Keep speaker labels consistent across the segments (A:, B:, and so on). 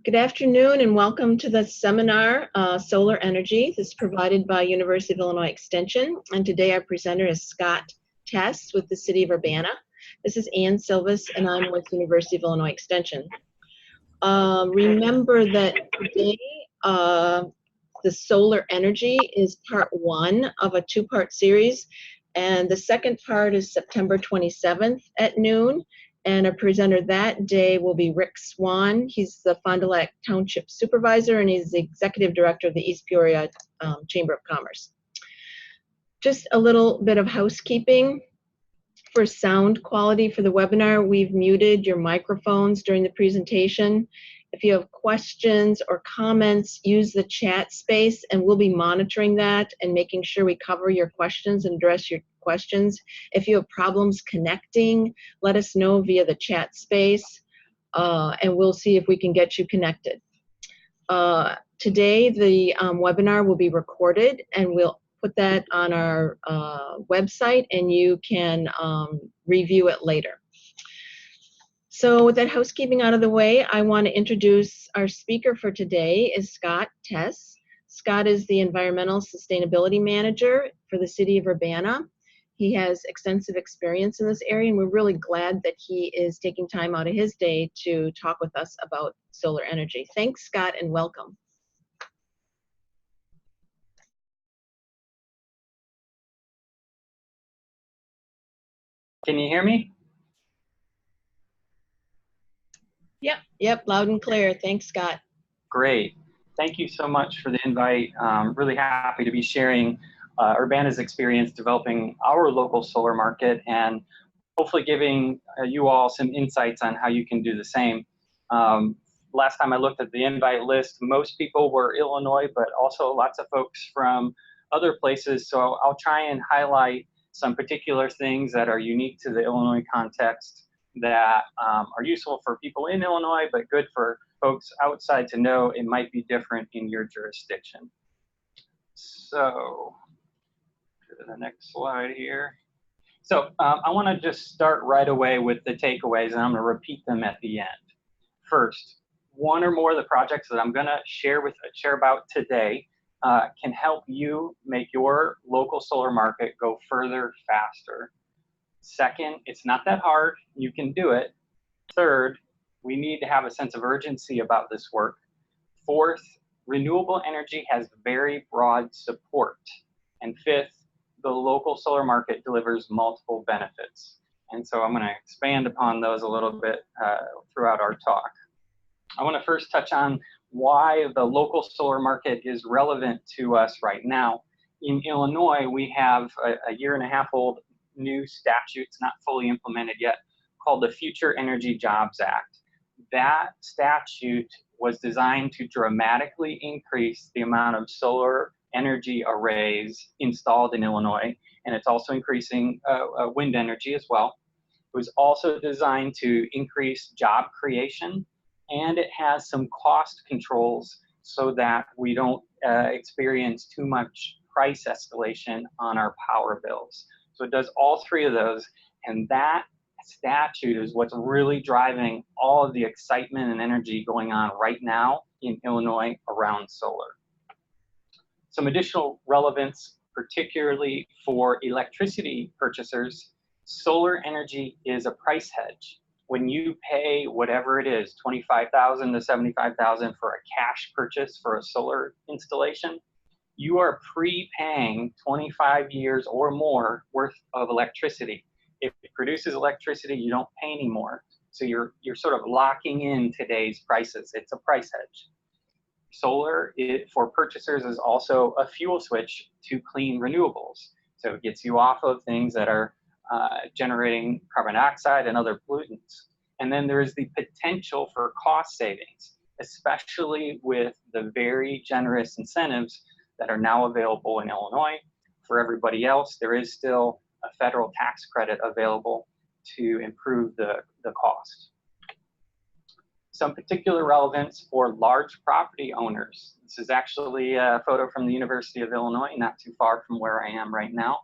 A: Good afternoon and welcome to the seminar, Solar Energy. This is provided by University of Illinois Extension. And today our presenter is Scott Tess with the City of Urbana. This is Ann Silvis and I'm with University of Illinois Extension. Remember that today the solar energy is part one of a two-part series. And the second part is September 27th at noon. And our presenter that day will be Rick Swan. He's the Fond du Lac Township Supervisor and he's the Executive Director of the East Peoria Chamber of Commerce. Just a little bit of housekeeping. For sound quality for the webinar, we've muted your microphones during the presentation. If you have questions or comments, use the chat space and we'll be monitoring that and making sure we cover your questions and address your questions. If you have problems connecting, let us know via the chat space and we'll see if we can get you connected. Today, the webinar will be recorded and we'll put that on our website and you can review it later. So with that housekeeping out of the way, I want to introduce our speaker for today is Scott Tess. Scott is the Environmental Sustainability Manager for the City of Urbana. He has extensive experience in this area and we're really glad that he is taking time out of his day to talk with us about solar energy. Thanks, Scott, and welcome.
B: Can you hear me?
A: Yep, loud and clear. Thanks, Scott.
B: Great. Thank you so much for the invite. Really happy to be sharing Urbana's experience developing our local solar market and hopefully giving you all some insights on how you can do the same. Last time I looked at the invite list, most people were Illinois, but also lots of folks from other places. So I'll try and highlight some particular things that are unique to the Illinois context that are useful for people in Illinois, but good for folks outside to know it might be different in your jurisdiction. So, go to the next slide here. So I want to just start right away with the takeaways, and I'm going to repeat them at the end. First, one or more of the projects that I'm going to share about today can help you make your local solar market go further faster. Second, it's not that hard. You can do it. Third, we need to have a sense of urgency about this work. Fourth, renewable energy has very broad support. And fifth, the local solar market delivers multiple benefits. And so I'm going to expand upon those a little bit throughout our talk. I want to first touch on why the local solar market is relevant to us right now. In Illinois, we have a year-and-a-half-old new statute, it's not fully implemented yet, called the Future Energy Jobs Act. That statute was designed to dramatically increase the amount of solar energy arrays installed in Illinois, and it's also increasing wind energy as well. It was also designed to increase job creation, and it has some cost controls so that we don't experience too much price escalation on our power bills. So it does all three of those, and that statute is what's really driving all of the excitement and energy going on right now in Illinois around solar. Some additional relevance, particularly for electricity purchasers, solar energy is a price hedge. When you pay whatever it is, $25,000 to $75,000 for a cash purchase for a solar installation, you are prepaying 25 years or more worth of electricity. If it produces electricity, you don't pay anymore. So you're sort of locking in today's prices. It's a price hedge. Solar for purchasers is also a fuel switch to clean renewables. So it gets you off of things that are generating carbon dioxide and other pollutants. And then there is the potential for cost savings, especially with the very generous incentives that are now available in Illinois. For everybody else, there is still a federal tax credit available to improve the cost. Some particular relevance for large property owners. This is actually a photo from the University of Illinois, not too far from where I am right now.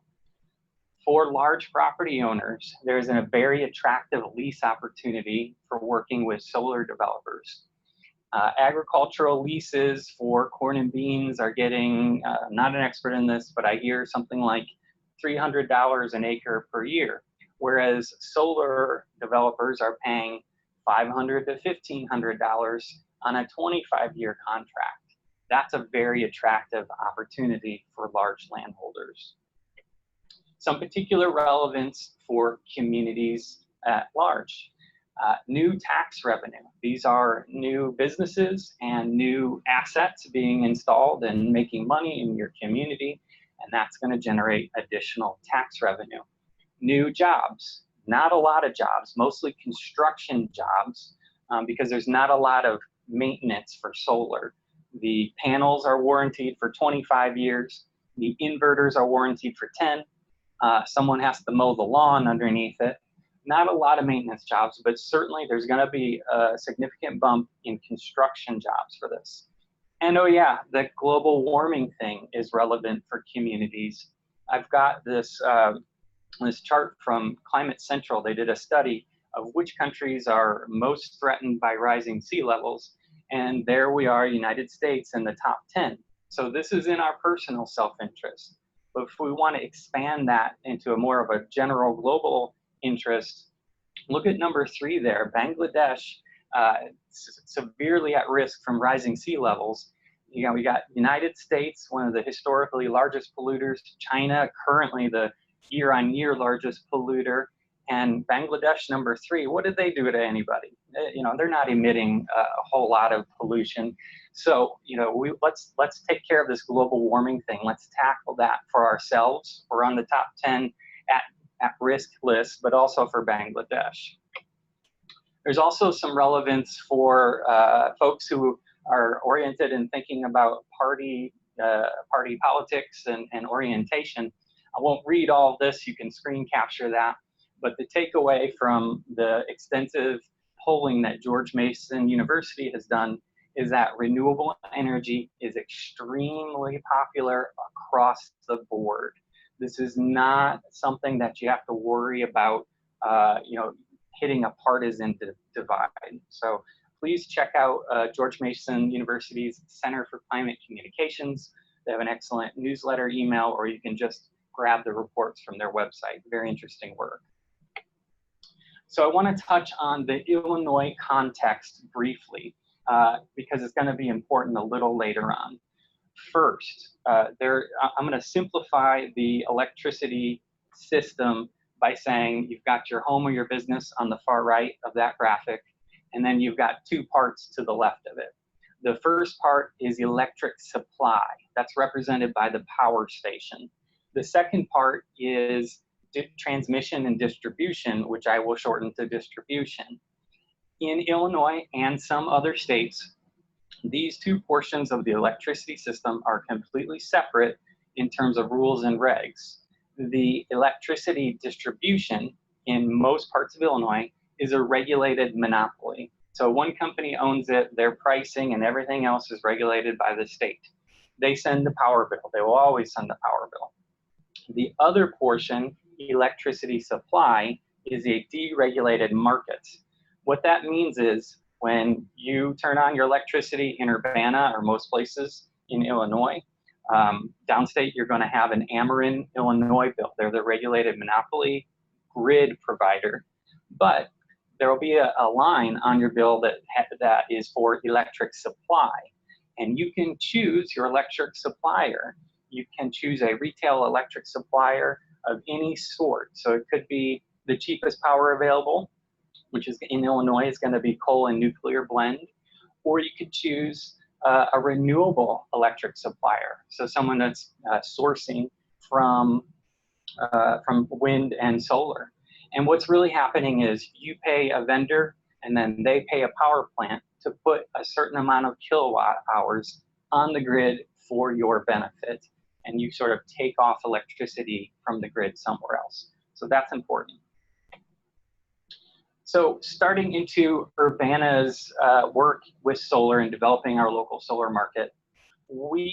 B: For large property owners, there's a very attractive lease opportunity for working with solar developers. Agricultural leases for corn and beans are getting, I'm not an expert in this, but I hear something like $300 an acre per year, whereas solar developers are paying $500 to $1,500 on a 25-year contract. That's a very attractive opportunity for large landholders. Some particular relevance for communities at large. New tax revenue. These are new businesses and new assets being installed and making money in your community, and that's going to generate additional tax revenue. New jobs. Not a lot of jobs, mostly construction jobs, because there's not a lot of maintenance for solar. The panels are warranted for 25 years. The inverters are warranted for 10. Someone has to mow the lawn underneath it. Not a lot of maintenance jobs, but certainly there's going to be a significant bump in construction jobs for this. And oh yeah, the global warming thing is relevant for communities. I've got this, this chart from Climate Central. They did a study of which countries are most threatened by rising sea levels. And there we are, United States, in the top 10. So this is in our personal self-interest. But if we want to expand that into a more of a general global interest, look at number 3 there, Bangladesh, severely at risk from rising sea levels. You know, we got United States, one of the historically largest polluters, China, currently the year-on-year largest polluter, and Bangladesh, number 3. What did they do to anybody? You know, they're not emitting a whole lot of pollution. So, you know, let's take care of this global warming thing. Let's tackle that for ourselves. We're on the top 10 at risk list, but also for Bangladesh. There's also some relevance for folks who are oriented in thinking about party politics and orientation. I won't read all of this, you can screen capture that, but the takeaway from the extensive polling that George Mason University has done is that renewable energy is extremely popular across the board. This is not something that you have to worry about, you know, hitting a partisan divide. So please check out George Mason University's Center for Climate Communications. They have an excellent newsletter email, or you can just grab the reports from their website. Very interesting work. So I want to touch on the Illinois context briefly, because it's going to be important a little later on. First, I'm going to simplify the electricity system by saying you've got your home or your business on the far right of that graphic, and then you've got 2 parts to the left of it. The first part is electric supply. That's represented by the power station. The second part is transmission and distribution, which I will shorten to distribution. In Illinois and some other states, these 2 portions of the electricity system are completely separate in terms of rules and regs. The electricity distribution in most parts of Illinois is a regulated monopoly. So one company owns it, their pricing and everything else is regulated by the state. They send the power bill. They will always send the power bill. The other portion, electricity supply, is a deregulated market. What that means is when you turn on your electricity in Urbana or most places in Illinois, downstate, you're going to have an Ameren, Illinois bill. They're the regulated monopoly grid provider, but there will be a line on your bill that is for electric supply, and you can choose your electric supplier. You can choose a retail electric supplier of any sort. So it could be the cheapest power available, which is in Illinois is going to be coal and nuclear blend, or you could choose a renewable electric supplier. So someone that's sourcing from wind and solar. And what's really happening is you pay a vendor and then they pay a power plant to put a certain amount of kilowatt hours on the grid for your benefit. And you sort of take off electricity from the grid somewhere else. So that's important. So starting into Urbana's work with solar and developing our local solar market, we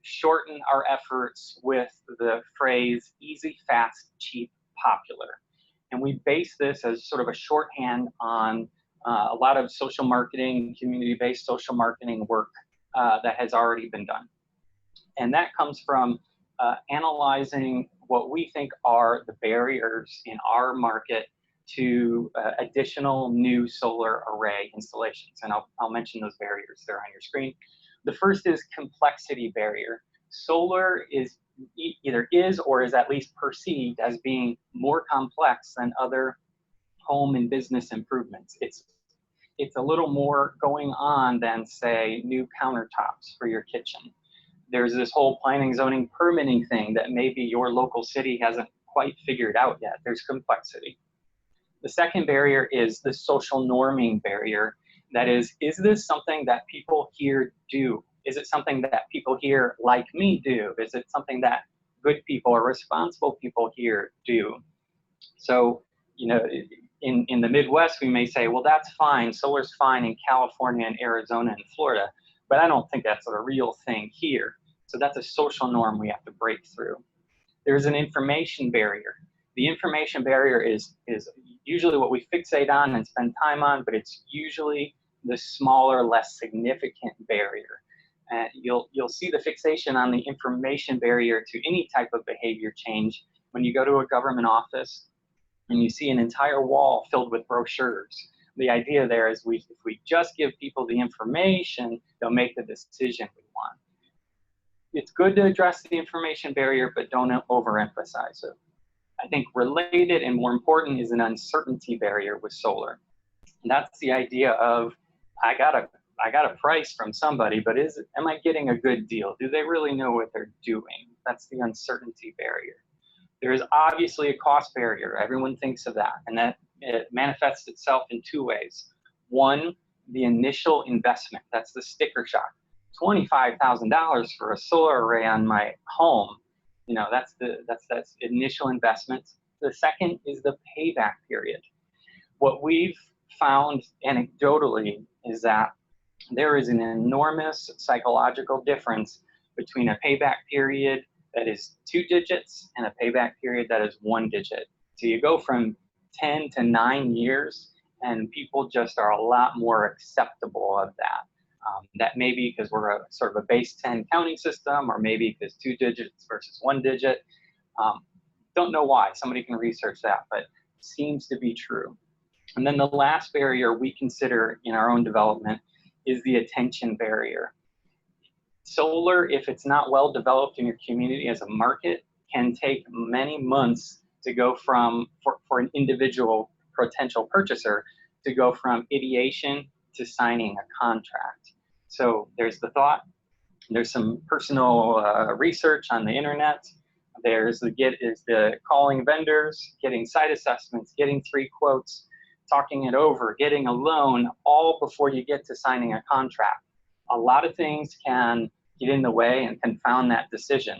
B: shorten our efforts with the phrase easy, fast, cheap, popular. And we base this as sort of a shorthand on a lot of social marketing, community-based social marketing work that has already been done. And that comes from analyzing what we think are the barriers in our market to additional new solar array installations. And I'll mention those barriers there on your screen. The first is complexity barrier. Solar is either is or is at least perceived as being more complex than other home and business improvements. It's a little more going on than, say, new countertops for your kitchen. There's this whole planning, zoning, permitting thing that maybe your local city hasn't quite figured out yet. There's complexity. The second barrier is the social norming barrier. That is this something that people here do? Is it something that people here like me do? Is it something that good people or responsible people here do? So, you know, in the Midwest, we may say, well, that's fine. Solar's fine in California and Arizona and Florida, but I don't think that's a real thing here. So that's a social norm we have to break through. There's an information barrier. The information barrier is usually what we fixate on and spend time on, but it's usually the smaller, less significant barrier. You'll see the fixation on the information barrier to any type of behavior change when you go to a government office and you see an entire wall filled with brochures. The idea there is if we just give people the information, they'll make the decision we want. It's good to address the information barrier, but don't overemphasize it. I think related and more important is an uncertainty barrier with solar. And that's the idea of, I got a price from somebody, but am I getting a good deal? Do they really know what they're doing? That's the uncertainty barrier. There is obviously a cost barrier. Everyone thinks of that, and that it manifests itself in two ways. One, the initial investment. That's the sticker shock. $25,000 for a solar array on my home. You know, that's initial investment. The second is the payback period. What we've found anecdotally is that there is an enormous psychological difference between a payback period that is 2 digits and a payback period that is 1 digit. So you go from 10 to 9 years, and people just are a lot more acceptable of that. That may be because we're a sort of a base 10 counting system, or maybe because 2 digits versus 1 digit. Don't know why. Somebody can research that, but seems to be true. And then the last barrier we consider in our own development is the attention barrier. Solar, if it's not well developed in your community as a market, can take many months to go from, for an individual potential purchaser, to go from ideation to signing a contract. So there's the thought, there's some personal research on the internet, there's the calling vendors, getting site assessments, getting 3 quotes, talking it over, getting a loan, all before you get to signing a contract. A lot of things can get in the way and confound that decision.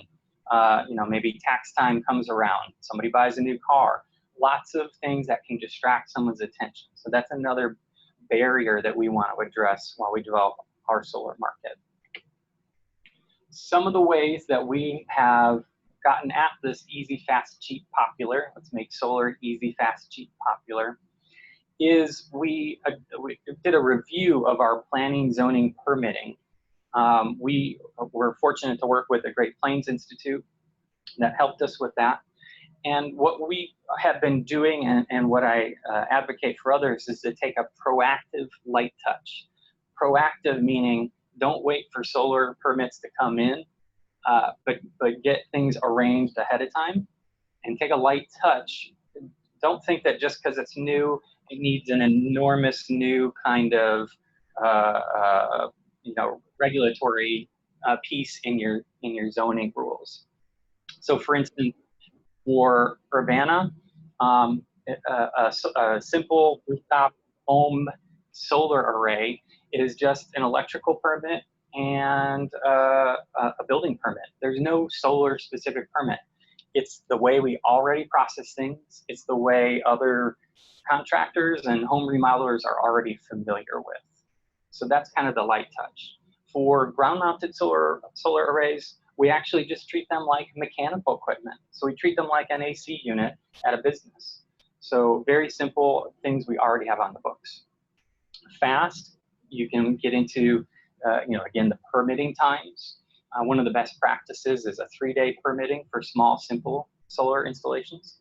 B: You know, maybe tax time comes around, somebody buys a new car, lots of things that can distract someone's attention. So that's another barrier that we want to address while we develop our solar market. Some of the ways that we have gotten at this easy, fast, cheap, popular, let's make solar easy, fast, cheap, popular, is we did a review of our planning, zoning, permitting. We were fortunate to work with the Great Plains Institute that helped us with that. And what we have been doing, and what I advocate for others, is to take a proactive light touch. Proactive meaning don't wait for solar permits to come in, but get things arranged ahead of time and take a light touch. Don't think that just because it's new, it needs an enormous new kind of you know, regulatory piece in your zoning rules. So, for instance, for Urbana, a simple rooftop home solar array is just an electrical permit and a building permit. There's no solar specific permit. It's the way we already process things. It's the way other contractors and home remodelers are already familiar with. So that's kind of the light touch. For ground-mounted solar arrays, we actually just treat them like mechanical equipment. So we treat them like an AC unit at a business. So very simple things we already have on the books. fast, you can get into, again, the permitting times. One of the best practices is a 3-day permitting for small, simple solar installations.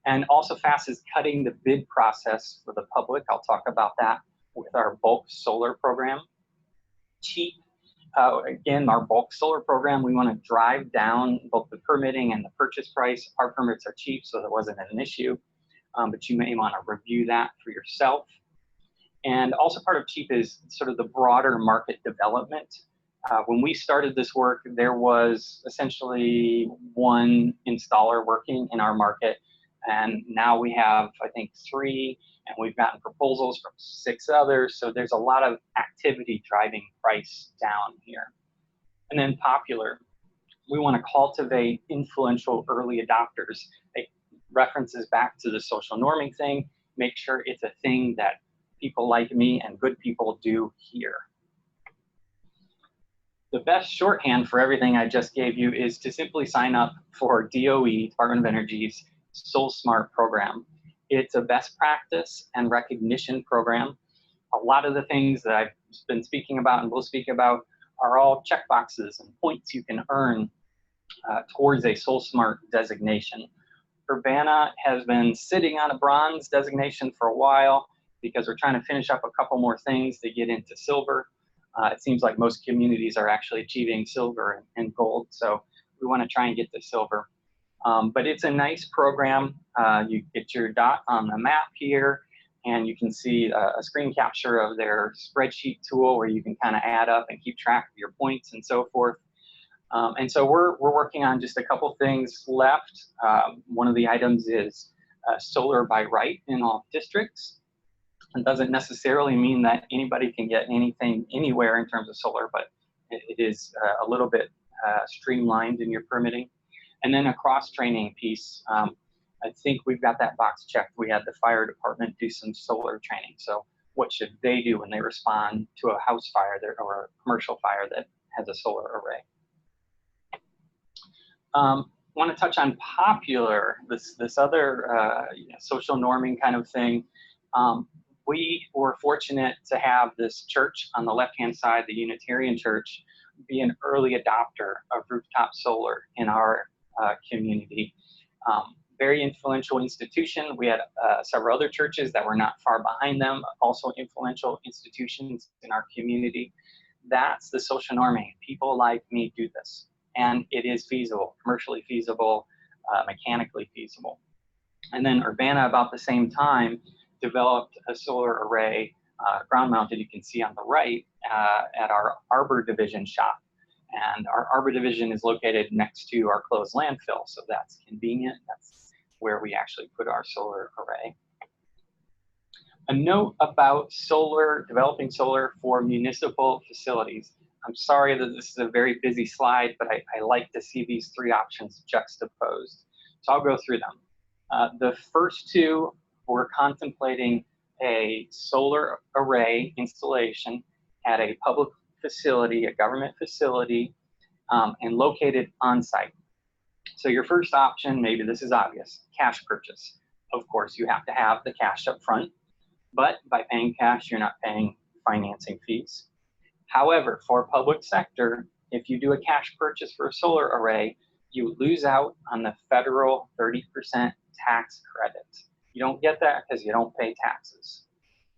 B: And also fast is cutting the bid process for the public. I'll talk about that with our bulk solar program. Cheap, again, our bulk solar program, we want to drive down both the permitting and the purchase price. Our permits are cheap, so there wasn't an issue, but you may want to review that for yourself. And also part of cheap is sort of the broader market development. When we started this work, there was essentially one installer working in our market. And now we have, I think, 3, and we've gotten proposals from 6 others. So there's a lot of activity driving price down here. And then popular, we want to cultivate influential early adopters. It references back to the social norming thing. Make sure it's a thing that people like me and good people do here. The best shorthand for everything I just gave you is to simply sign up for DOE, Department of Energy's SolSmart program. It's a best practice and recognition program. A lot of the things that I've been speaking about and will speak about are all checkboxes and points you can earn towards a SolSmart designation. Urbana has been sitting on a bronze designation for a while because we're trying to finish up a couple more things to get into silver. It seems like most communities are actually achieving silver and gold, so we want to try and get to silver. But it's a nice program. You get your dot on the map here, and you can see a screen capture of their spreadsheet tool where you can kind of add up and keep track of your points and so forth. And so we're working on just a couple things left. One of the items is solar by right in all districts. It doesn't necessarily mean that anybody can get anything anywhere in terms of solar, but it is a little bit streamlined in your permitting. And then a cross-training piece. I think we've got that box checked. We had the fire department do some solar training. So what should they do when they respond to a house fire or a commercial fire that has a solar array? Want to touch on popular, this other social norming kind of thing. We were fortunate to have this church on the left-hand side, the Unitarian Church, be an early adopter of rooftop solar in our community. Very influential institution. We had several other churches that were not far behind them, also influential institutions in our community. That's the social norming. People like me do this. And it is feasible, commercially feasible, mechanically feasible. And then Urbana, about the same time, developed a solar array, ground mounted, you can see on the right, at our Arbor Division shop. And our Arbor Division is located next to our closed landfill, so that's convenient. That's where we actually put our solar array. A note about solar, developing solar for municipal facilities. I'm sorry that this is a very busy slide, but I like to see these 3 options juxtaposed. So I'll go through them. The first 2, we're contemplating a solar array installation at a public facility, a government facility, and located on site. So your first option, maybe this is obvious, cash purchase. Of course, you have to have the cash up front, but by paying cash, you're not paying financing fees. However, for public sector, if you do a cash purchase for a solar array, you lose out on the federal 30% tax credit. You don't get that because you don't pay taxes.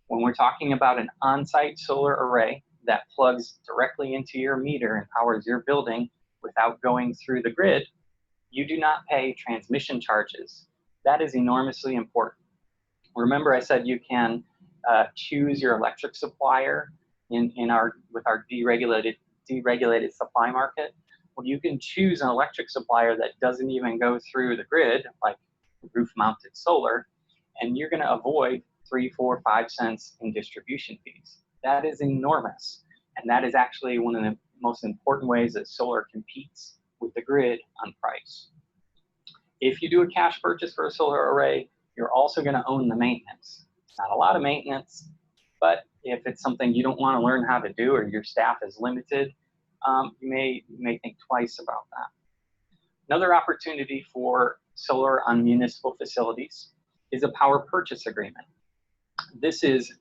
B: When we're talking about an on-site solar array that plugs directly into your meter and powers your building without going through the grid, you do not pay transmission charges. That is enormously important. Remember I said you can choose your electric supplier with our deregulated supply market. Well, you can choose an electric supplier that doesn't even go through the grid, like roof-mounted solar, and you're going to avoid 3, 4, 5 cents in distribution fees. That is enormous, and that is actually one of the most important ways that solar competes with the grid on price. If you do a cash purchase for a solar array, you're also going to own the maintenance. It's not a lot of maintenance, but if it's something you don't want to learn how to do or your staff is limited, you may think twice about that. Another opportunity for solar on municipal facilities is a power purchase agreement. This is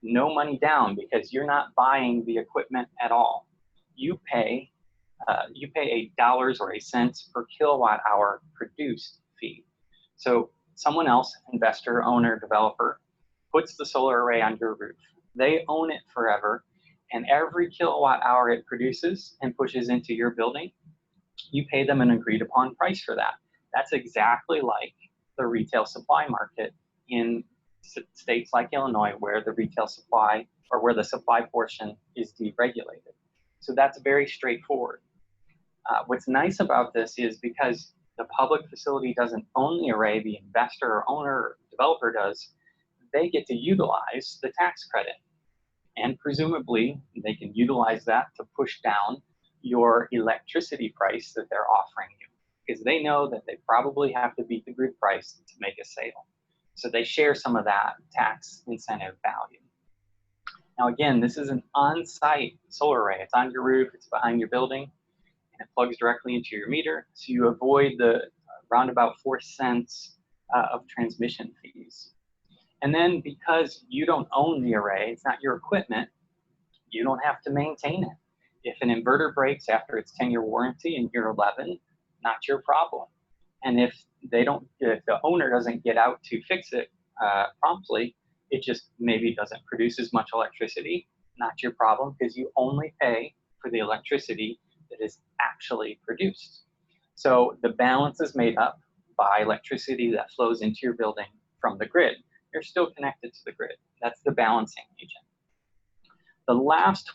B: no money down because you're not buying the equipment at all. You pay $8 or a cents per kilowatt hour produced fee. So someone else, investor, owner, developer, puts the solar array on your roof. They own it forever, and every kilowatt hour it produces and pushes into your building, you pay them an agreed upon price for that. That's exactly like the retail supply market in states like Illinois, where the retail supply or where the supply portion is deregulated. So that's very straightforward. What's nice about this is because the public facility doesn't own the array, the investor or owner or developer does, they get to utilize the tax credit. And presumably, they can utilize that to push down your electricity price that they're offering you, because they know that they probably have to beat the grid price to make a sale. So they share some of that tax incentive value. Now again, this is an on-site solar array. It's on your roof, it's behind your building, and it plugs directly into your meter, so you avoid the roundabout 4 cents of transmission fees. And then because you don't own the array, it's not your equipment, you don't have to maintain it. If an inverter breaks after its 10-year warranty in year 11, not your problem. And if the owner doesn't get out to fix it promptly, it just maybe doesn't produce as much electricity, not your problem, because you only pay for the electricity that is actually produced. So the balance is made up by electricity that flows into your building from the grid. You're still connected to the grid. That's the balancing agent. The last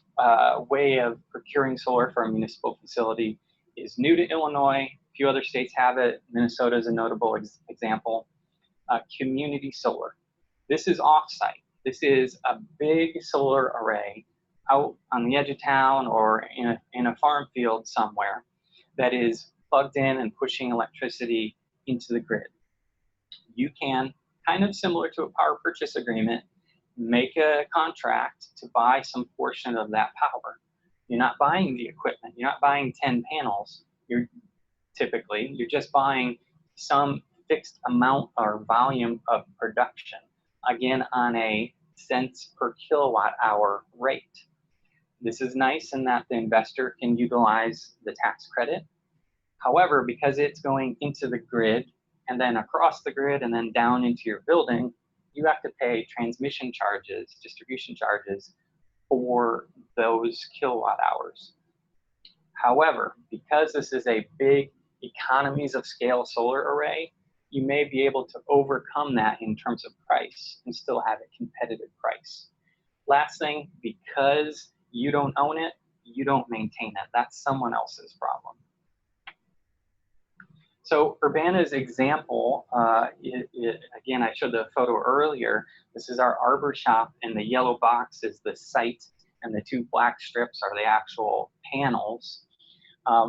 B: way of procuring solar for a municipal facility is new to Illinois. A few other states have it. Minnesota is a notable example. Community solar. This is off-site. This is a big solar array out on the edge of town or in a farm field somewhere that is plugged in and pushing electricity into the grid. You can, kind of similar to a power purchase agreement, make a contract to buy some portion of that power. You're not buying the equipment. You're not buying 10 panels. You're just buying some fixed amount or volume of production, again, on a cents per kilowatt hour rate. This is nice in that the investor can utilize the tax credit. However, because it's going into the grid and then across the grid and then down into your building, you have to pay transmission charges, distribution charges for those kilowatt hours. However, because this is a big economies of scale solar array, you may be able to overcome that in terms of price and still have a competitive price. Last thing, because you don't own it, you don't maintain it. That's someone else's problem. So Urbana's example, again, I showed the photo earlier. This is our arbor shop, and the yellow box is the site, and the two black strips are the actual panels.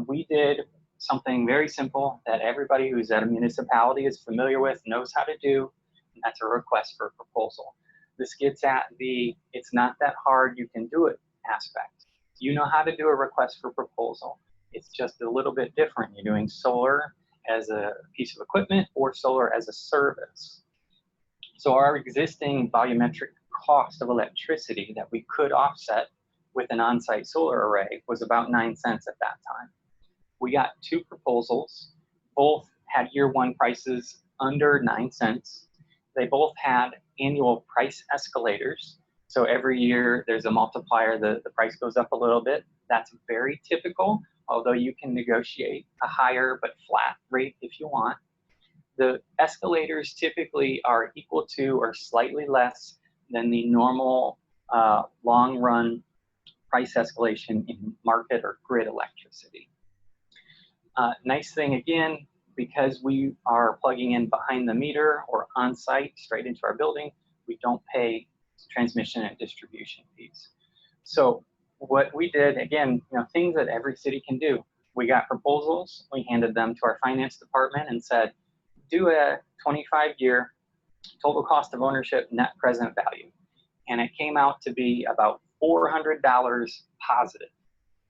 B: We did something very simple that everybody who's at a municipality is familiar with, knows how to do, and that's a request for proposal. This gets at the it's not that hard, you can do it aspect. You know how to do a request for proposal. It's just a little bit different. You're doing solar as a piece of equipment or solar as a service. So our existing volumetric cost of electricity that we could offset with an on-site solar array was about 9 cents at that time. We got 2 proposals. Both had year 1 prices under 9 cents. They both had annual price escalators. So every year there's a multiplier, the price goes up a little bit. That's very typical, although you can negotiate a higher but flat rate if you want. The escalators typically are equal to or slightly less than the normal long-run price escalation in market or grid electricity. Nice thing again, because we are plugging in behind the meter or on site straight into our building, we don't pay transmission and distribution fees. So what we did, again, things that every city can do. We got proposals, we handed them to our finance department and said, do a 25-year total cost of ownership net present value. And it came out to be about $400 positive.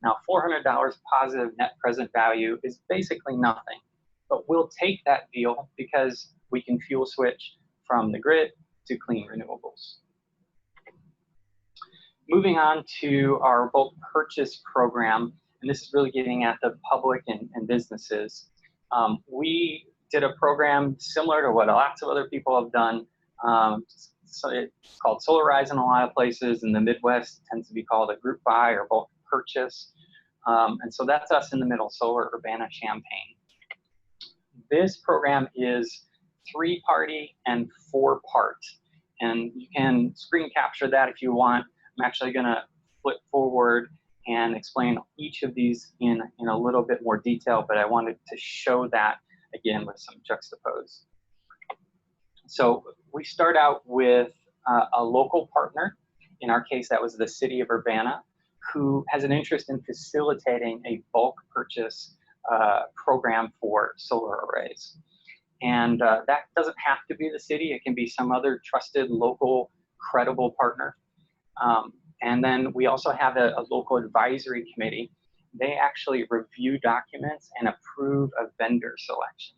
B: Now, $400 positive net present value is basically nothing, but we'll take that deal because we can fuel switch from the grid to clean renewables. moving on to our bulk purchase program, and this is really getting at the public and businesses. We did a program similar to what lots of other people have done. So it's called Solarize in a lot of places. In the Midwest, it tends to be called a group buy or bulk purchase. And so that's us in the middle, Solar Urbana Champaign. This program is 3-party and 4-part. And you can screen capture that if you want. I'm actually going to flip forward and explain each of these in a little bit more detail, but I wanted to show that again with some juxtapose. So we start out with a local partner. In our case, that was the city of Urbana, who has an interest in facilitating a bulk purchase program for solar arrays. And that doesn't have to be the city. It can be some other trusted, local, credible partner. And then we also have a local advisory committee. They actually review documents and approve a vendor selection.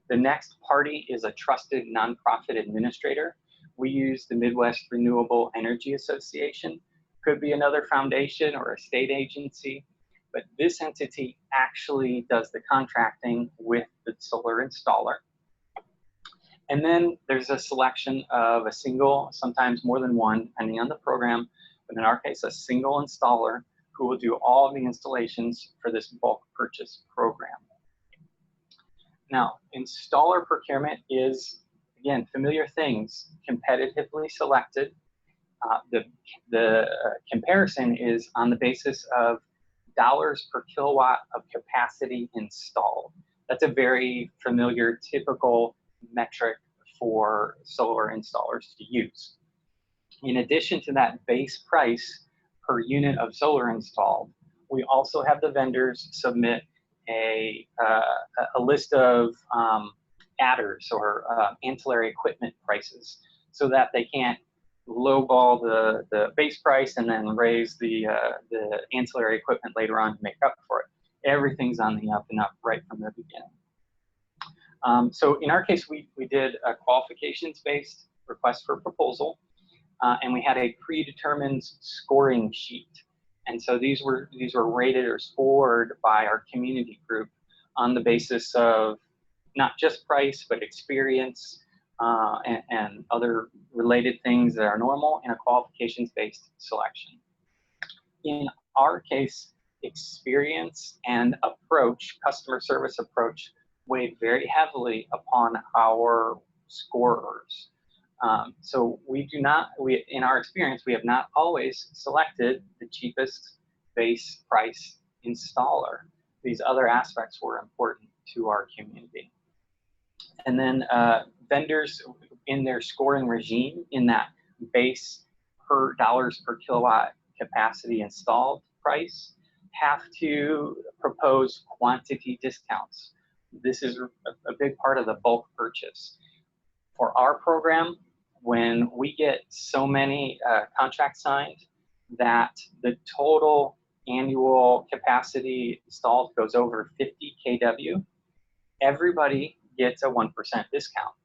B: The next party is a trusted nonprofit administrator. We use the Midwest Renewable Energy Association. Could be another foundation or a state agency, but this entity actually does the contracting with the solar installer. And then there's a selection of a single, sometimes more than one, depending on the program, but in our case, a single installer who will do all of the installations for this bulk purchase program. Now, installer procurement is, again, familiar things, competitively selected. The comparison is on the basis of dollars per kilowatt of capacity installed. That's a very familiar, typical metric for solar installers to use. In addition to that base price per unit of solar installed, we also have the vendors submit a list of adders or ancillary equipment prices so that they can't lowball the base price and then raise the ancillary equipment later on to make up for it. Everything's on the up and up right from the beginning. So in our case, we did a qualifications-based request for proposal, and we had a predetermined scoring sheet. And so these were rated or scored by our community group on the basis of not just price, but experience and other related things that are normal in a qualifications-based selection. In our case, experience and approach, customer service approach, weighed very heavily upon our scorers. So in our experience, we have not always selected the cheapest base price installer. These other aspects were important to our community. And then vendors in their scoring regime, in that base per dollars per kilowatt capacity installed price, have to propose quantity discounts. This is a big part of the bulk purchase. For our program, when we get so many contracts signed that the total annual capacity installed goes over 50 kW, everybody gets a 1% discount.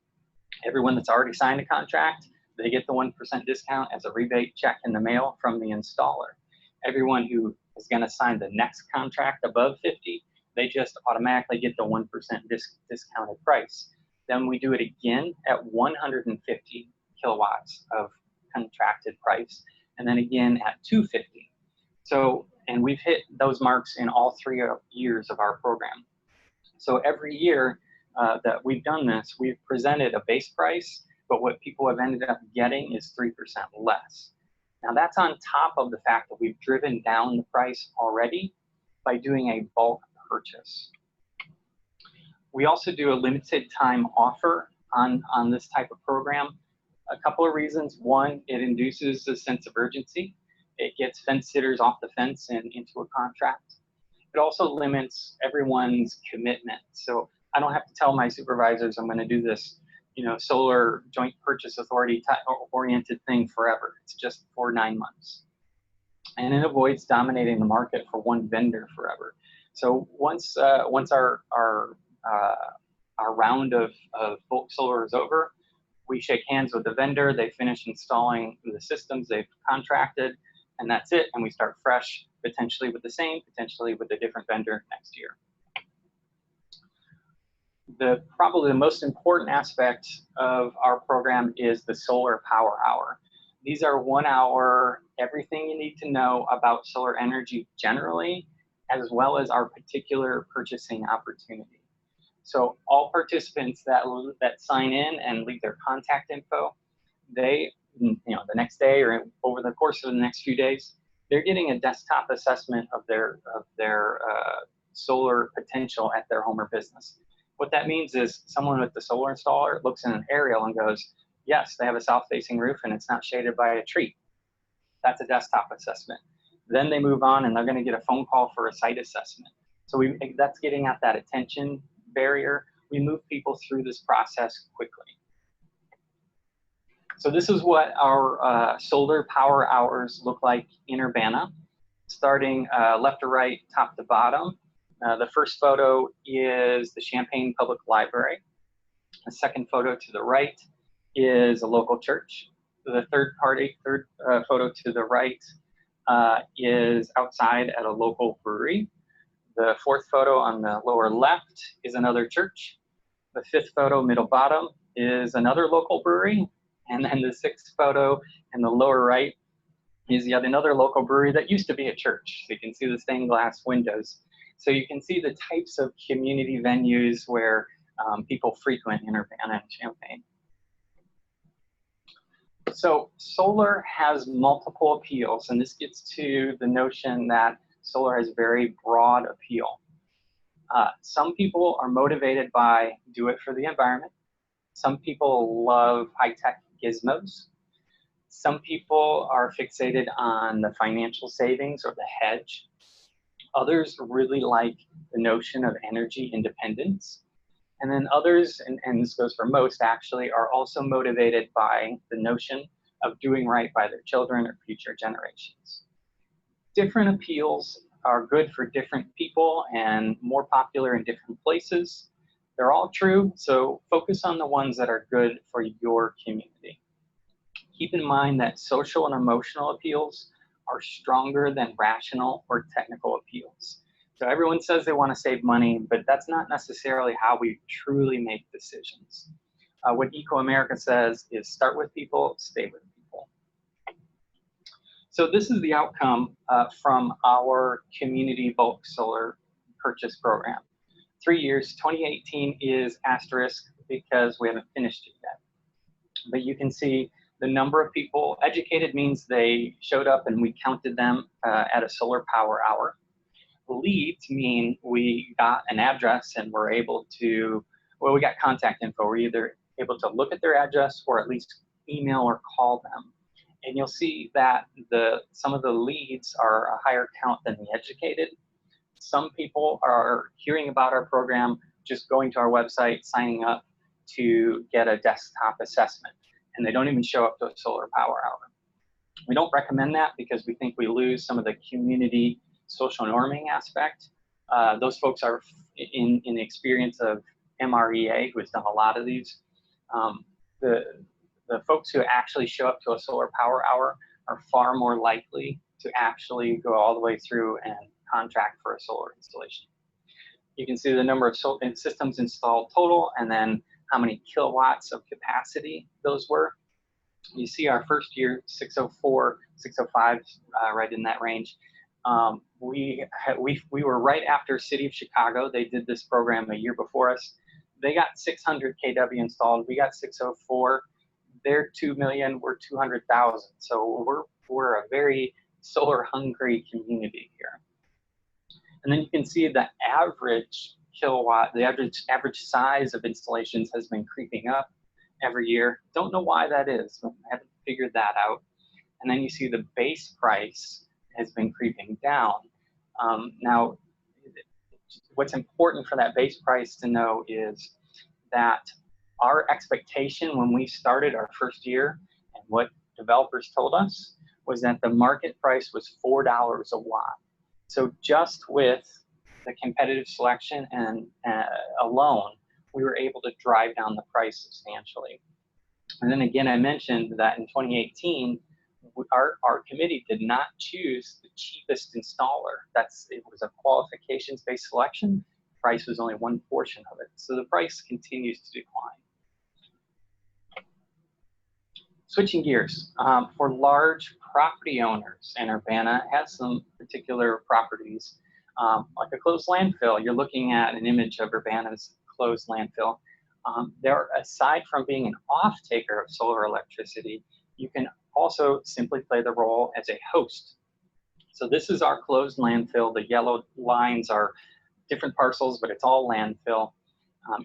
B: Everyone that's already signed a contract, they get the 1% discount as a rebate check in the mail from the installer. Everyone who is going to sign the next contract above 50, they just automatically get the 1% discounted price. Then we do it again at 150 kilowatts of contracted price, and then again at 250. So, and we've hit those marks in all 3 years of our program. So every year that we've done this, we've presented a base price, but what people have ended up getting is 3% less. Now that's on top of the fact that we've driven down the price already by doing a bulk purchase. We also do a limited time offer on this type of program. A couple of reasons. One, it induces a sense of urgency. It gets fence sitters off the fence and into a contract. It also limits everyone's commitment. So I don't have to tell my supervisors I'm going to do this, solar joint purchase authority oriented thing forever. It's just for 9 months. And it avoids dominating the market for one vendor forever. So once our round of bulk solar is over, We shake hands with the vendor, they finish installing the systems they've contracted, and that's it, and we start fresh, potentially with the same, potentially with a different vendor next year. Probably the most important aspect of our program is the solar power hour. These are 1 hour, everything you need to know about solar energy generally, as well as our particular purchasing opportunity. So all participants that sign in and leave their contact info, they, the next day or over the course of the next few days, they're getting a desktop assessment of their solar potential at their home or business. What that means is someone with the solar installer looks in an aerial and goes, yes, they have a south-facing roof and it's not shaded by a tree. That's a desktop assessment. Then they move on and they're going to get a phone call for a site assessment. So that's getting at that attention barrier. We move people through this process quickly. So this is what our solar power hours look like in Urbana, starting left to right, top to bottom. The first photo is the Champaign Public Library. The second photo to the right is a local church. The third photo to the right is outside at a local brewery. The fourth photo on the lower left is another church. The fifth photo, middle bottom, is another local brewery. And then the sixth photo in the lower right is yet another local brewery that used to be a church. So you can see the stained glass windows. So you can see the types of community venues where people frequent in Urbana and Champaign. So solar has multiple appeals, and this gets to the notion that solar has very broad appeal. Some people are motivated by do it for the environment. Some people love high-tech gizmos. Some people are fixated on the financial savings or the hedge. Others really like the notion of energy independence. And then others, and this goes for most actually, are also motivated by the notion of doing right by their children or future generations. Different appeals are good for different people and more popular in different places. They're all true, so focus on the ones that are good for your community. Keep in mind that social and emotional appeals are stronger than rational or technical appeals. So everyone says they want to save money, but that's not necessarily how we truly make decisions. What Eco America says is start with people, stay with people. So this is the outcome from our community bulk solar purchase program. 3 years, 2018 is asterisk because we haven't finished it yet. But you can see the number of people. Educated means they showed up and we counted them at a solar power hour. Leads mean we got an address and we're able to, well, we got contact info. We're either able to look at their address or at least email or call them. And you'll see that some of the leads are a higher count than the educated. Some people are hearing about our program, just going to our website, signing up to get a desktop assessment, and they don't even show up to a solar power hour. We don't recommend that because we think we lose some of the community social norming aspect. Those folks are in the experience of MREA, who has done a lot of these. The folks who actually show up to a solar power hour are far more likely to actually go all the way through and contract for a solar installation. You can see the number of systems installed total, and then how many kilowatts of capacity those were. You see our first year, 604, 605, right in that range. We were right after City of Chicago. They did this program a year before us. They got 600 kW installed. We got 604. They're 2 million, we're 200,000. So we're a very solar hungry community here. And then you can see the average kilowatt, the average size of installations has been creeping up every year. Don't know why that is. I haven't figured that out. And then you see the base price has been creeping down. Now, what's important for that base price to know is that our expectation when we started our first year and what developers told us was that the market price was $4 a watt. So just with the competitive selection and alone, we were able to drive down the price substantially. And then again, I mentioned that in 2018, our committee did not choose the cheapest installer. It was a qualifications-based selection. Price was only one portion of it. So the price continues to decline. Switching gears, for large property owners, and Urbana has some particular properties, like a closed landfill. You're looking at an image of Urbana's closed landfill. Aside from being an off-taker of solar electricity, you can also simply play the role as a host. So this is our closed landfill. The yellow lines are different parcels, but it's all landfill.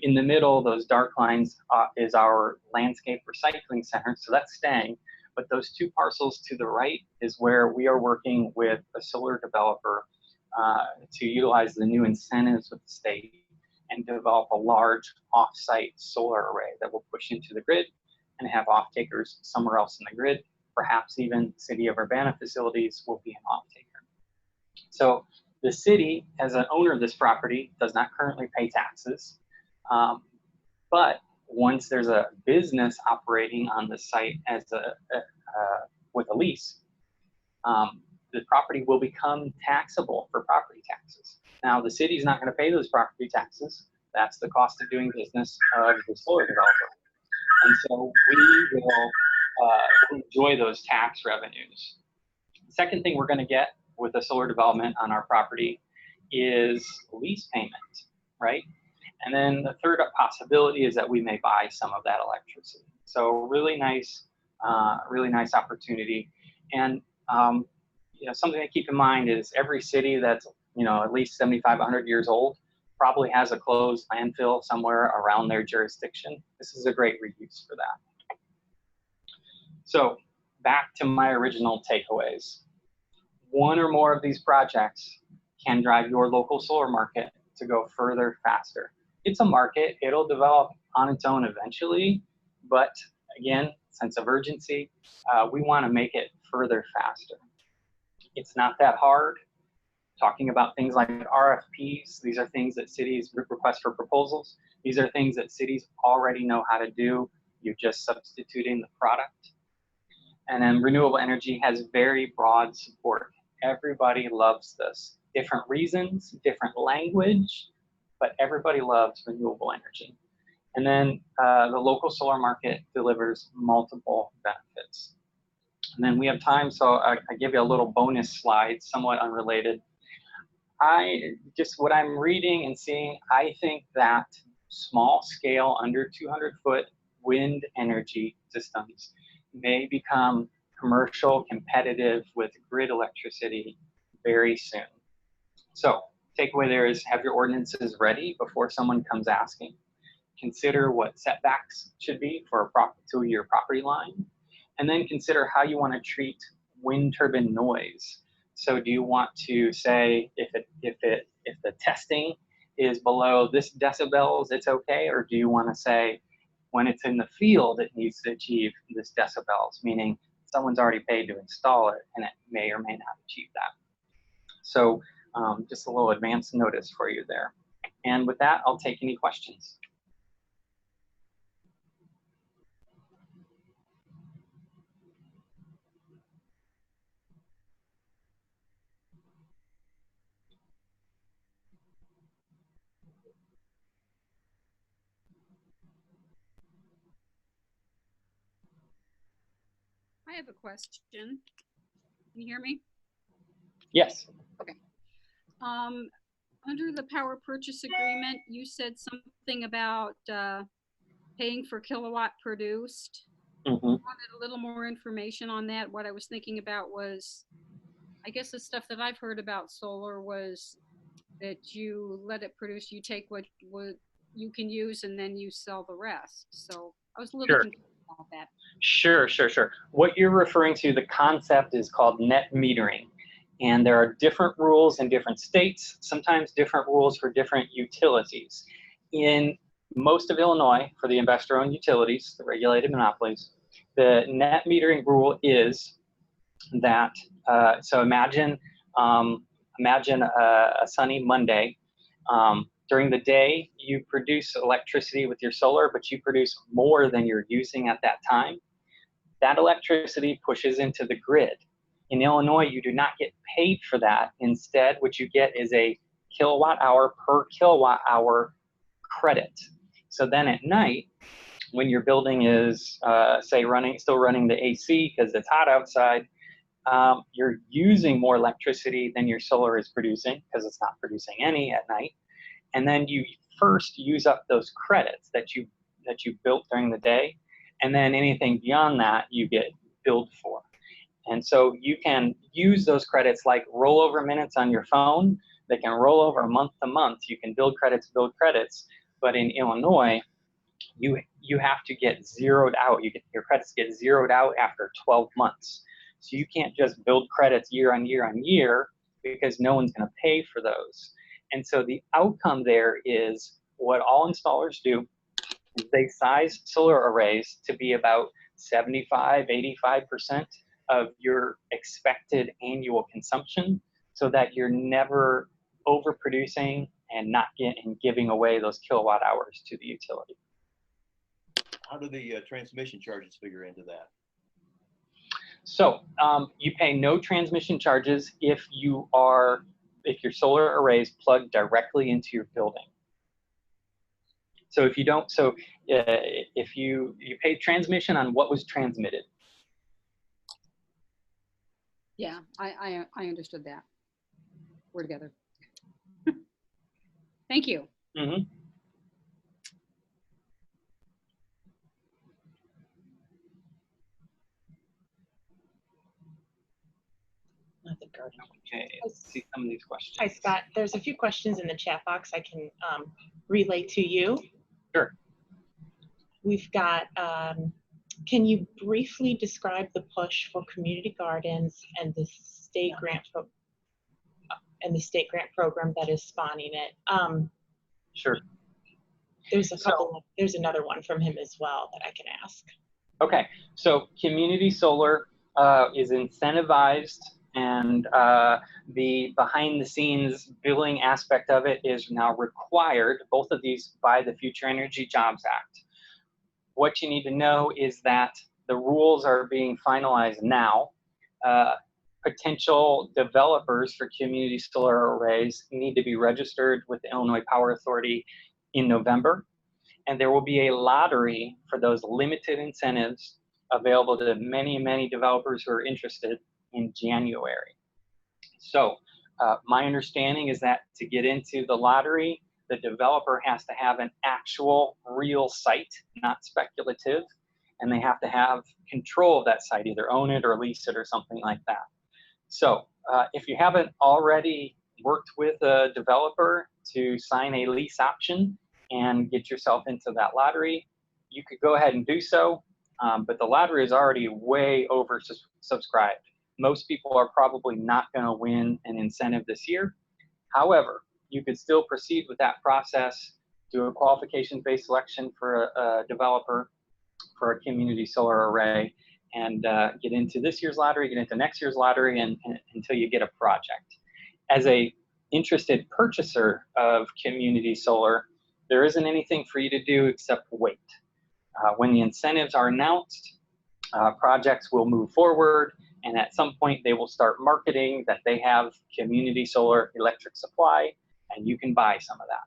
B: In the middle, those dark lines is our landscape recycling center, so that's staying. But those two parcels to the right is where we are working with a solar developer to utilize the new incentives with the state and develop a large off-site solar array that will push into the grid and have off-takers somewhere else in the grid. Perhaps even City of Urbana facilities will be an off-taker. So the city, as an owner of this property, does not currently pay taxes. But once there's a business operating on the site as with a lease, the property will become taxable for property taxes. Now, the city's not going to pay those property taxes. That's the cost of doing business of the solar developer. And so we will enjoy those tax revenues. The second thing we're going to get with a solar development on our property is lease payment, right? And then the third possibility is that we may buy some of that electricity. So really nice opportunity. And something to keep in mind is every city that's at least 7,500 years old probably has a closed landfill somewhere around their jurisdiction. This is a great reuse for that. So back to my original takeaways. One or more of these projects can drive your local solar market to go further faster. It's a market, it'll develop on its own eventually, but again, sense of urgency, we want to make it further faster. It's not that hard. Talking about things like RFPs, these are things that cities request for proposals. These are things that cities already know how to do. You're just substituting the product. And then renewable energy has very broad support. Everybody loves this. Different reasons, different language, but everybody loves renewable energy. And then the local solar market delivers multiple benefits. And then we have time, so I give you a little bonus slide, somewhat unrelated. What I'm reading and seeing, I think that small scale, under 200-foot wind energy systems may become commercial competitive with grid electricity very soon. So takeaway there is have your ordinances ready before someone comes asking. Consider what setbacks should be for to your property line, and then consider how you want to treat wind turbine noise. So do you want to say if the testing is below this decibels, it's okay, or do you want to say when it's in the field it needs to achieve this decibels, meaning someone's already paid to install it and it may or may not achieve that. So just a little advance notice for you there. And with that, I'll take any questions.
C: I have a question. Can you hear me?
B: Yes.
C: Okay. Under the power purchase agreement, you said something about paying for kilowatt produced.
B: Mm-hmm.
C: I wanted a little more information on that. What I was thinking about was, I guess the stuff that I've heard about solar was that you let it produce, you take what you can use, and then you sell the rest. So I was a little confused about that.
B: Sure. What you're referring to, the concept is called net metering. And there are different rules in different states, sometimes different rules for different utilities. In most of Illinois, for the investor-owned utilities, the regulated monopolies, the net metering rule is that, so imagine a sunny Monday. During the day, you produce electricity with your solar, but you produce more than you're using at that time. That electricity pushes into the grid. In Illinois, you do not get paid for that. Instead, what you get is a kilowatt hour per kilowatt hour credit. So then at night, when your building is, say, still running the AC because it's hot outside, you're using more electricity than your solar is producing because it's not producing any at night. And then you first use up those credits that you built during the day, and then anything beyond that you get billed for. And so you can use those credits like rollover minutes on your phone. They can roll over month to month. You can build credits, but in Illinois, you have to get zeroed out. Your credits get zeroed out after 12 months. So you can't just build credits year on year on year because no one's going to pay for those. And so the outcome there is what all installers do is they size solar arrays to be about 75, 85% of your expected annual consumption so that you're never overproducing and not giving away those kilowatt hours to the utility.
D: How do the transmission charges figure into that?
B: So you pay no transmission charges if your solar array is plugged directly into your building. So if you don't, if you pay transmission on what was transmitted.
C: Yeah, I understood that. We're together. Thank you.
B: Mm-hmm. Okay, let's see some of these questions.
E: Hi, Scott. There's a few questions in the chat box I can relay to you.
B: Sure.
E: We've got, can you briefly describe the push for community gardens and the state grant program that is spawning it?
B: Sure.
E: There's another one from him as well that I can ask.
B: Okay, so community solar is incentivized, and the behind the scenes billing aspect of it is now required, both of these by the Future Energy Jobs Act. What you need to know is that the rules are being finalized now. Potential developers for community solar arrays need to be registered with the Illinois Power Authority in November, and there will be a lottery for those limited incentives available to many, many developers who are interested in January. So my understanding is that to get into the lottery, the developer has to have an actual real site, not speculative, and they have to have control of that site, either own it or lease it or something like that. So if you haven't already worked with a developer to sign a lease option and get yourself into that lottery, you could go ahead and do so, but the lottery is already way oversubscribed. Most people are probably not going to win an incentive this year. However, you could still proceed with that process, do a qualifications-based selection for a developer for a community solar array, and get into this year's lottery, get into next year's lottery, and until you get a project. As a interested purchaser of community solar, there isn't anything for you to do except wait. When the incentives are announced, projects will move forward, and at some point they will start marketing that they have community solar electric supply, and you can buy some of that.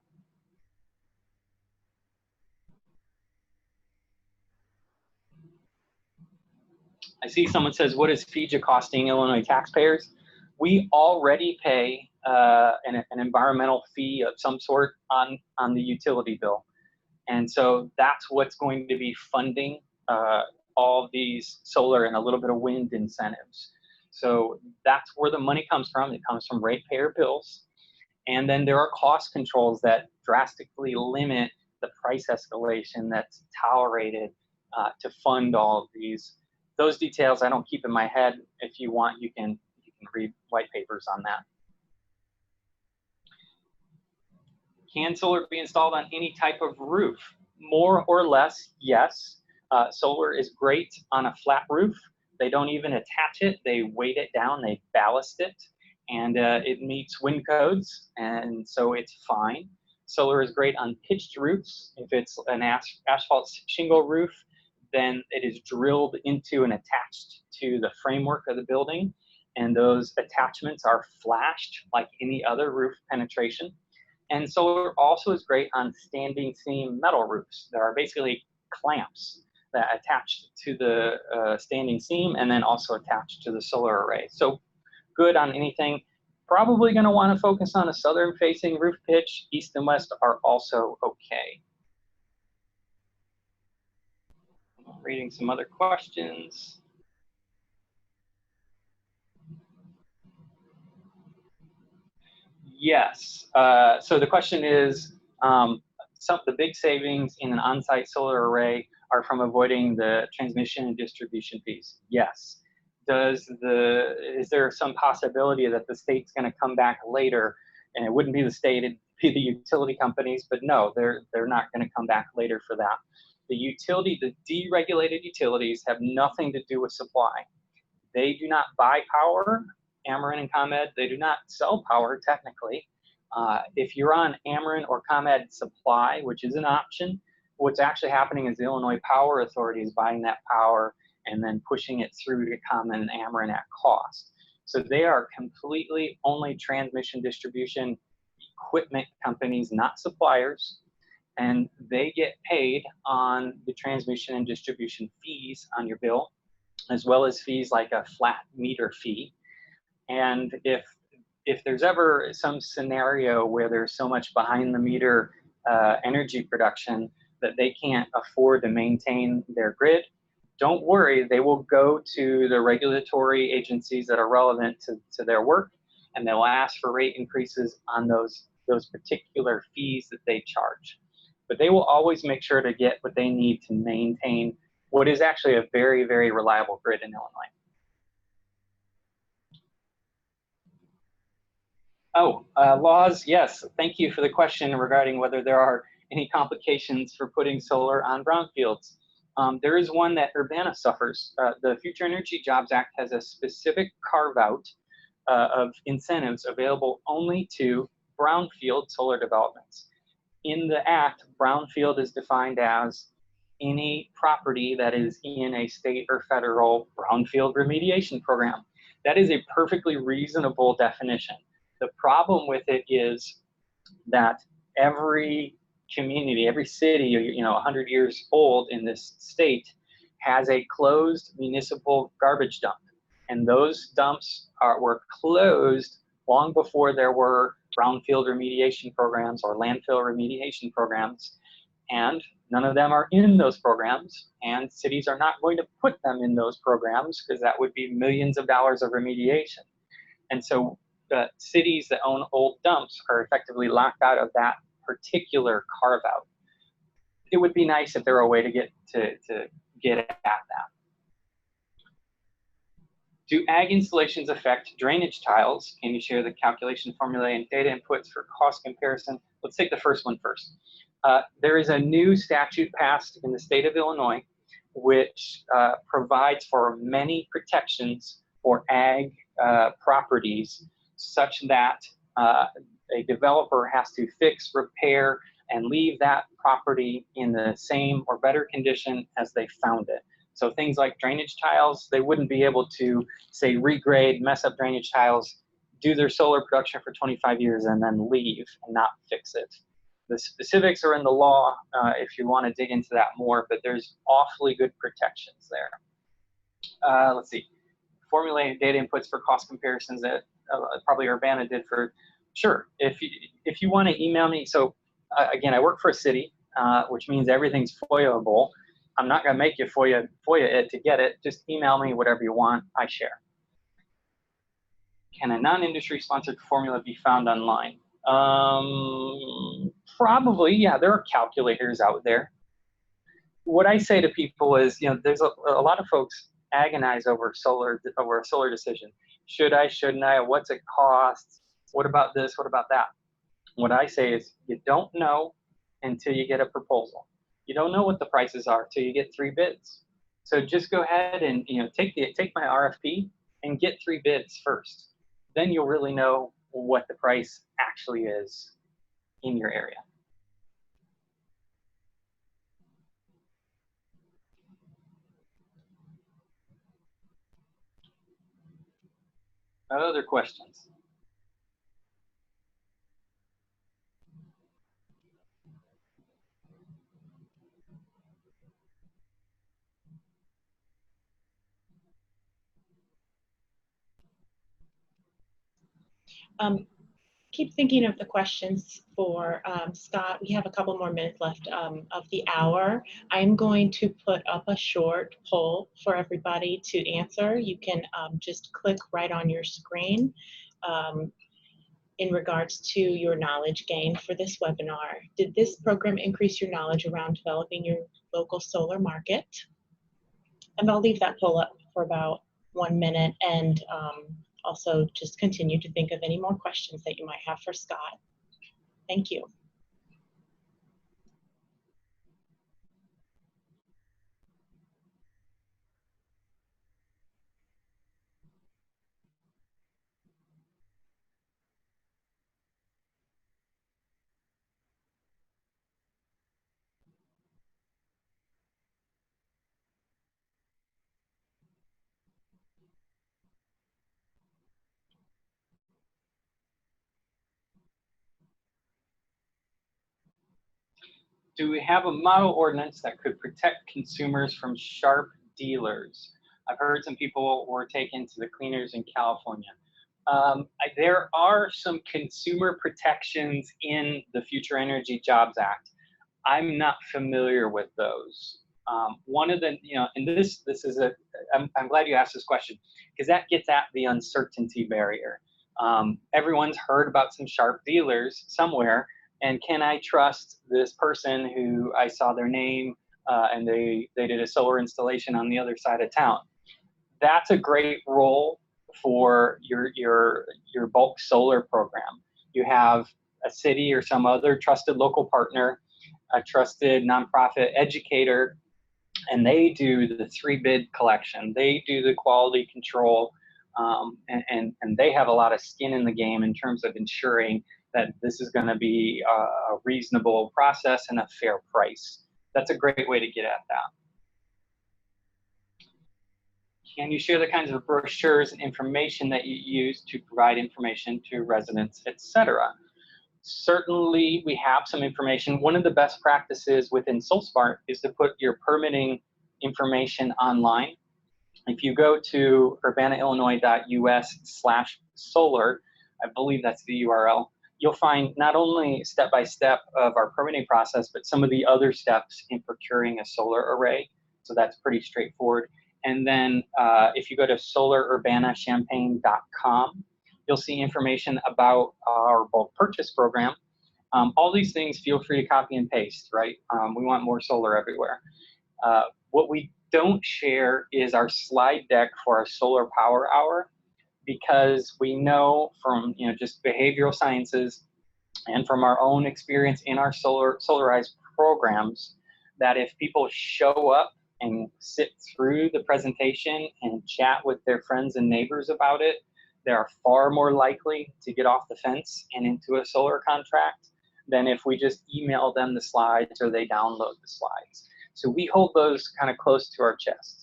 B: I see someone says, what is FEJA costing Illinois taxpayers? We already pay an environmental fee of some sort on the utility bill. And so that's what's going to be funding all of these solar and a little bit of wind incentives. So that's where the money comes from. It comes from ratepayer bills. And then there are cost controls that drastically limit the price escalation that's tolerated to fund all of these. Those details I don't keep in my head. If you want, you can read white papers on that. Can solar be installed on any type of roof? More or less, yes. Solar is great on a flat roof. They don't even attach it. They weight it down, they ballast it, and it meets wind codes, and so it's fine. Solar is great on pitched roofs. If it's an asphalt shingle roof, then it is drilled into and attached to the framework of the building, and those attachments are flashed like any other roof penetration. And solar also is great on standing seam metal roofs. There are basically clamps that attach to the standing seam and then also attached to the solar array. So good on anything. Probably going to want to focus on a southern facing roof pitch. East and west are also okay. Reading some other questions. Yes. So the question is, some of the big savings in an on-site solar array are from avoiding the transmission and distribution fees. Yes. Is there some possibility that the state's going to come back later, and it wouldn't be the state, it'd be the utility companies? But no, they're not going to come back later for that. The deregulated utilities have nothing to do with supply. They do not buy power. Ameren and ComEd, they do not sell power technically. If you're on Ameren or ComEd supply, which is an option, what's actually happening is the Illinois Power Authority is buying that power and then pushing it through to ComEd and Ameren at cost. So they are completely only transmission distribution equipment companies, not suppliers, and they get paid on the transmission and distribution fees on your bill, as well as fees like a flat meter fee. And if there's ever some scenario where there's so much behind the meter energy production that they can't afford to maintain their grid, don't worry, they will go to the regulatory agencies that are relevant to their work, and they'll ask for rate increases on those particular fees that they charge. But they will always make sure to get what they need to maintain what is actually a very, very reliable grid in Illinois. Laws, yes. Thank you for the question regarding whether there are any complications for putting solar on brownfields. There is one that Urbana suffers. The Future Energy Jobs Act has a specific carve-out of incentives available only to brownfield solar developments. In the act, brownfield is defined as any property that is in a state or federal brownfield remediation program. That is a perfectly reasonable definition. The problem with it is that every community, every city, 100 years old in this state has a closed municipal garbage dump. And those dumps were closed long before there were brownfield remediation programs or landfill remediation programs. And none of them are in those programs, and cities are not going to put them in those programs because that would be millions of dollars of remediation. And so the cities that own old dumps are effectively locked out of that particular carve out. It would be nice if there were a way to get at that. Do ag installations affect drainage tiles? Can you share the calculation formula and data inputs for cost comparison? Let's take the first one first. There is a new statute passed in the state of Illinois which provides for many protections for ag properties, such that a developer has to fix, repair, and leave that property in the same or better condition as they found it. So things like drainage tiles, they wouldn't be able to, say, regrade, mess up drainage tiles, do their solar production for 25 years, and then leave and not fix it. The specifics are in the law if you want to dig into that more, but there's awfully good protections there. Let's see. Formulating data inputs for cost comparisons that probably Urbana did for, sure. If you want to email me, so again, I work for a city, which means everything's FOIA-able. I'm not going to make you FOIA it to get it. Just email me whatever you want. I share. Can a non-industry sponsored formula be found online? Probably, yeah. There are calculators out there. What I say to people is, there's a lot of folks agonize over a solar decision. Should I, shouldn't I? What's it cost? What about this? What about that? What I say is, you don't know until you get a proposal. You don't know what the prices are till you get 3 bids. So just go ahead and take my RFP and get 3 bids first. Then you'll really know what the price actually is in your area. Other questions?
E: Keep thinking of the questions for Scott. We have a couple more minutes left of the hour. I'm going to put up a short poll for everybody to answer. You can just click right on your screen in regards to your knowledge gained for this webinar. Did this program increase your knowledge around developing your local solar market? And I'll leave that poll up for about 1 minute, and also just continue to think of any more questions that you might have for Scott. Thank you.
B: Do we have a model ordinance that could protect consumers from sharp dealers? I've heard some people were taken to the cleaners in California. There are some consumer protections in the Future Energy Jobs Act. I'm not familiar with those. One of the, and this is I'm glad you asked this question, because that gets at the uncertainty barrier. Everyone's heard about some sharp dealers somewhere, and can I trust this person who I saw their name and they did a solar installation on the other side of town? That's a great role for your bulk solar program. You have a city or some other trusted local partner, a trusted nonprofit educator, and they do the 3-bid collection. They do the quality control, and they have a lot of skin in the game in terms of ensuring that this is going to be a reasonable process and a fair price. That's a great way to get at that. Can you share the kinds of brochures and information that you use to provide information to residents, etc.? Certainly, we have some information. One of the best practices within SolSmart is to put your permitting information online. If you go to urbanaillinois.us/solar, I believe that's the URL, you'll find not only step-by-step of our permitting process, but some of the other steps in procuring a solar array. So that's pretty straightforward. And then if you go to solarurbanchampaign.com, you'll see information about our bulk purchase program. All these things, feel free to copy and paste, right? We want more solar everywhere. What we don't share is our slide deck for our solar power hour, because we know from just behavioral sciences and from our own experience in our Solarize programs that if people show up and sit through the presentation and chat with their friends and neighbors about it, they are far more likely to get off the fence and into a solar contract than if we just email them the slides or they download the slides. So we hold those kind of close to our chest.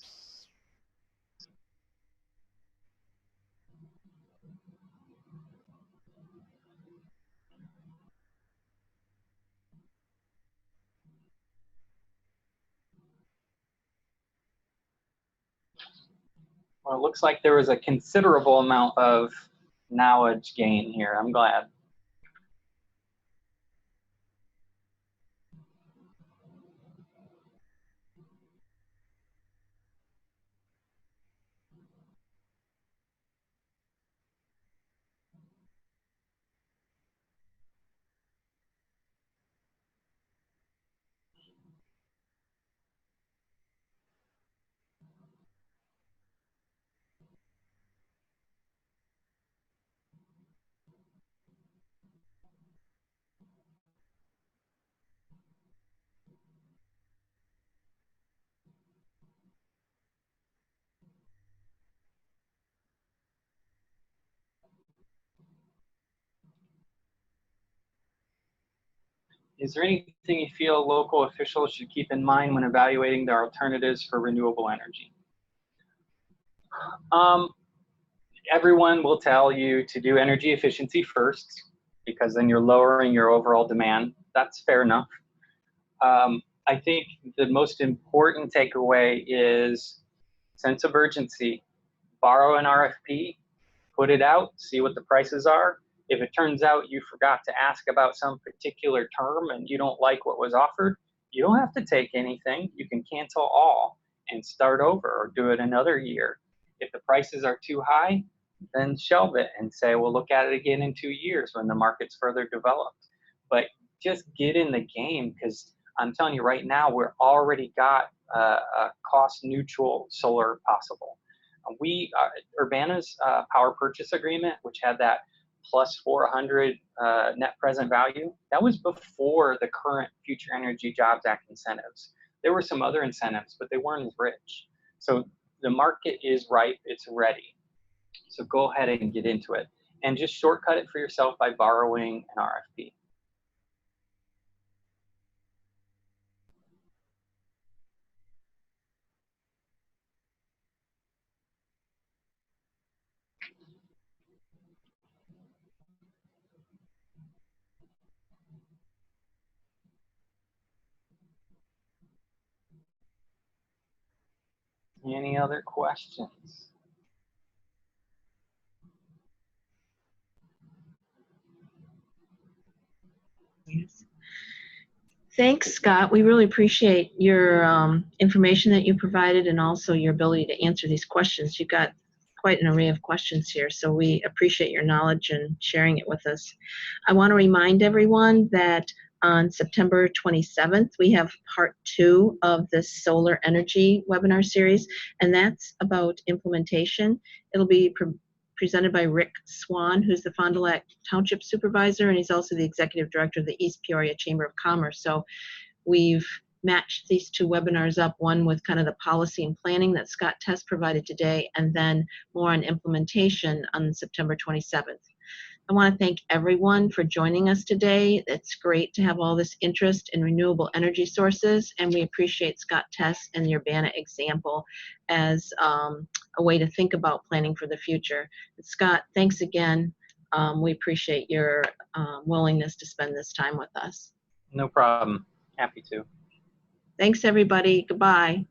B: Well, it looks like there was a considerable amount of knowledge gain here. I'm glad. Is there anything you feel local officials should keep in mind when evaluating their alternatives for renewable energy? Everyone will tell you to do energy efficiency first, because then you're lowering your overall demand. That's fair enough. I think the most important takeaway is sense of urgency. Borrow an RFP, put it out, see what the prices are. If it turns out you forgot to ask about some particular term and you don't like what was offered, you don't have to take anything. You can cancel all and start over or do it another year. If the prices are too high, then shelve it and say, we'll look at it again in 2 years when the market's further developed. But just get in the game, because I'm telling you right now, we're already got a cost neutral solar possible. Urbana's power purchase agreement, which had that plus 400 net present value, that was before the current Future Energy Jobs Act incentives. There were some other incentives, but they weren't as rich. So the market is ripe, it's ready. So go ahead and get into it, and just shortcut it for yourself by borrowing an RFP. Any other questions?
A: Yes. Thanks, Scott. We really appreciate your information that you provided and also your ability to answer these questions. You've got quite an array of questions here, so we appreciate your knowledge and sharing it with us. I want to remind everyone that on September 27th, we have part 2 of this solar energy webinar series, and that's about implementation. It'll be presented by Rick Swan, who's the Fond du Lac Township Supervisor, and he's also the Executive Director of the East Peoria Chamber of Commerce. So we've matched these 2 webinars up, one with kind of the policy and planning that Scott Test provided today, and then more on implementation on September 27th. I want to thank everyone for joining us today. It's great to have all this interest in renewable energy sources, and we appreciate Scott Test and the Urbana example as a way to think about planning for the future. Scott, thanks again. We appreciate your willingness to spend this time with us.
B: No problem. Happy to.
A: Thanks, everybody. Goodbye.